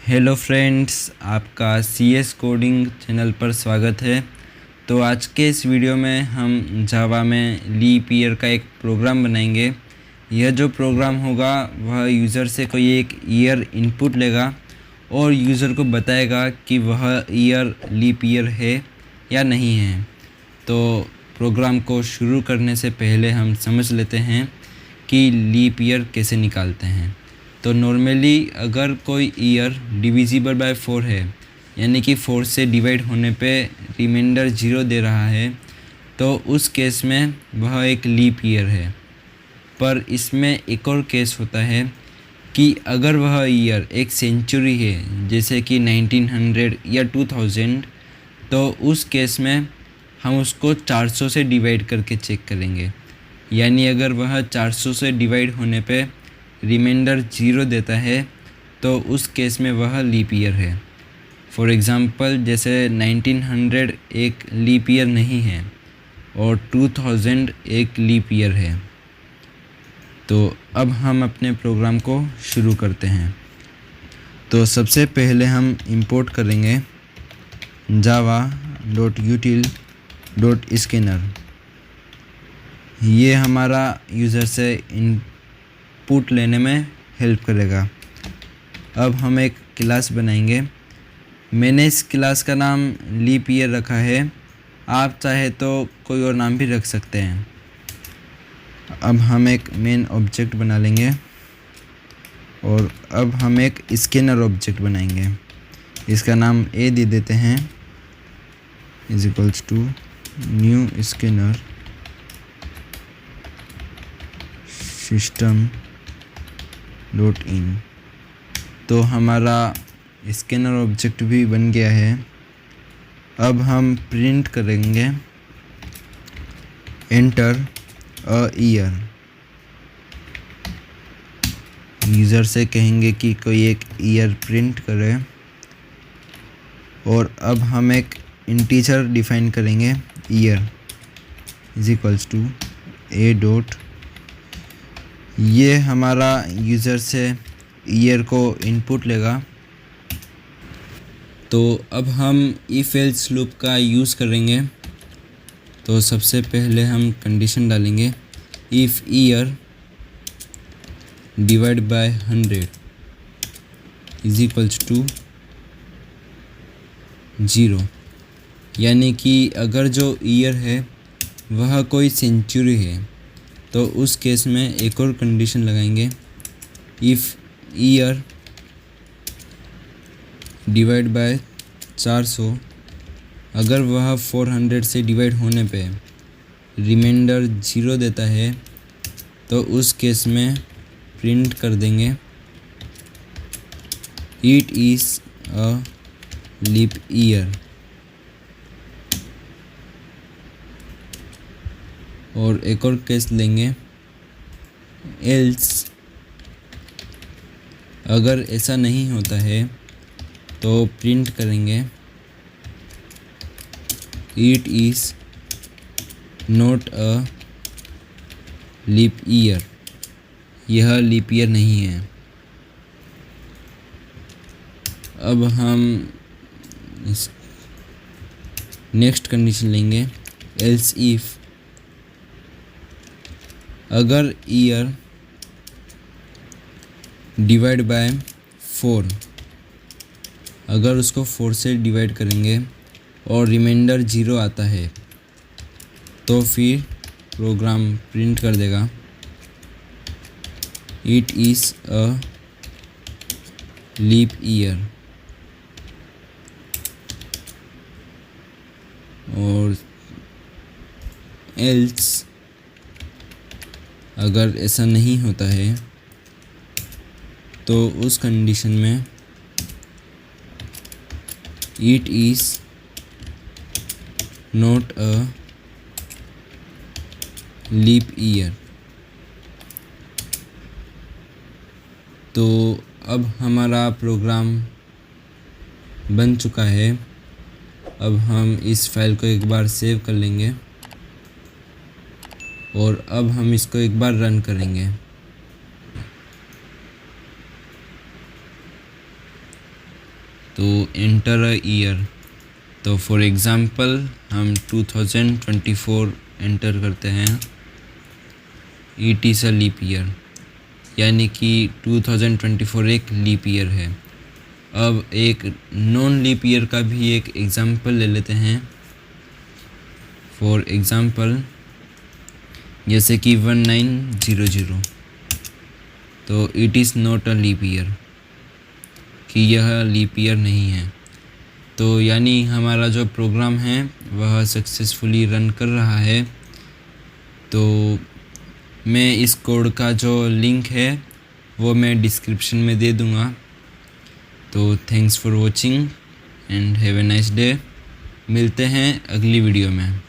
Hello friends, आपका CS coding channel पर स्वागत है। तो आज के इस वीडियो में हम जावा में लीप ईयर का एक प्रोग्राम बनाएंगे। यह जो प्रोग्राम होगा वह यूज़र से कोई एक ईयर इनपुट लेगा और यूज़र को बताएगा कि वह ईयर लीप ईयर है या नहीं है। तो प्रोग्राम को शुरू करने से पहले हम समझ लेते हैं कि लीप ईयर कैसे निकालते हैं। तो नॉर्मली अगर कोई ईयर डिविजिबल बाय 4 है, यानी कि 4 से डिवाइड होने पे रिमाइंडर 0 दे रहा है, तो उस केस में वह एक लीप ईयर है। पर इसमें एक और केस होता है कि अगर वह ईयर एक सेंचुरी है, जैसे कि 1900 या 2000, तो उस केस में हम उसको 400 से डिवाइड करके चेक करेंगे। यानी अगर वह 400 से डिवाइड होने पे रिमाइंडर 0 देता है तो उस केस में वह लीप ईयर है। फॉर एग्ज़ाम्पल, जैसे 1900 एक लीप ईयर नहीं है और 2000 एक लीप ईयर है। तो अब हम अपने प्रोग्राम को शुरू करते हैं। तो सबसे पहले हम इंपोर्ट करेंगे java.util.scanner। ये हमारा यूज़र से इनपुट लेने में हेल्प करेगा। अब हम एक क्लास बनाएंगे। मैंने इस क्लास का नाम लीप ईयर रखा है, आप चाहे तो कोई और नाम भी रख सकते हैं। अब हम एक मेन ऑब्जेक्ट बना लेंगे और अब हम एक स्कैनर ऑब्जेक्ट बनाएंगे। इसका नाम ए दे देते हैं = न्यू स्कैनर system.in। तो हमारा स्कैनर ऑब्जेक्ट भी बन गया है। अब हम प्रिंट करेंगे एंटर अ ईयर। यूज़र से कहेंगे कि कोई एक ईयर प्रिंट करे और अब हम एक इंटीजर डिफाइन करेंगे ईयर = a. ये हमारा यूज़र से ईयर को इनपुट लेगा। तो अब हम इफ एल्स लूप का यूज़ करेंगे। तो सबसे पहले हम कंडीशन डालेंगे इफ़ ईयर डिवाइड बाय 100 = 0। यानी कि अगर जो ईयर है वह कोई सेंचुरी है, तो उस केस में एक और कंडीशन लगाएंगे इफ़ ईयर डिवाइड बाय 400। अगर वह 400 से डिवाइड होने पे रिमाइंडर 0 देता है तो उस केस में प्रिंट कर देंगे it is a leap year. और एक और केस लेंगे एल्स। अगर ऐसा नहीं होता है तो प्रिंट करेंगे it is not a leap year. यह लीप ईयर नहीं है। अब हम नेक्स्ट कंडीशन लेंगे एल्स इफ़ अगर ईयर डिवाइड बाय 4, अगर उसको 4 से डिवाइड करेंगे और रिमाइंडर 0 आता है तो फिर प्रोग्राम प्रिंट कर देगा it is a leap year. और एल्स अगर ऐसा नहीं होता है तो उस कंडीशन में it is not a leap year. तो अब हमारा प्रोग्राम बन चुका है। अब हम इस फाइल को एक बार सेव कर लेंगे और अब हम इसको एक बार रन करेंगे। तो एंटर अ ईयर। तो फॉर एग्ज़ाम्पल हम 2024 एंटर करते हैं। It is a leap year, यानी कि 2024 एक लीप ईयर है। अब एक नॉन लीप ईयर का भी एक एग्ज़ाम्पल ले लेते हैं। फॉर एग्ज़ाम्पल जैसे कि 1900, तो it is not a leap year, कि यह लीप ईयर नहीं है। तो यानी हमारा जो प्रोग्राम है वह सक्सेसफुली रन कर रहा है। तो मैं इस कोड का जो लिंक है वो मैं डिस्क्रिप्शन में दे दूँगा। तो thanks for watching and have a nice day. मिलते हैं अगली वीडियो में।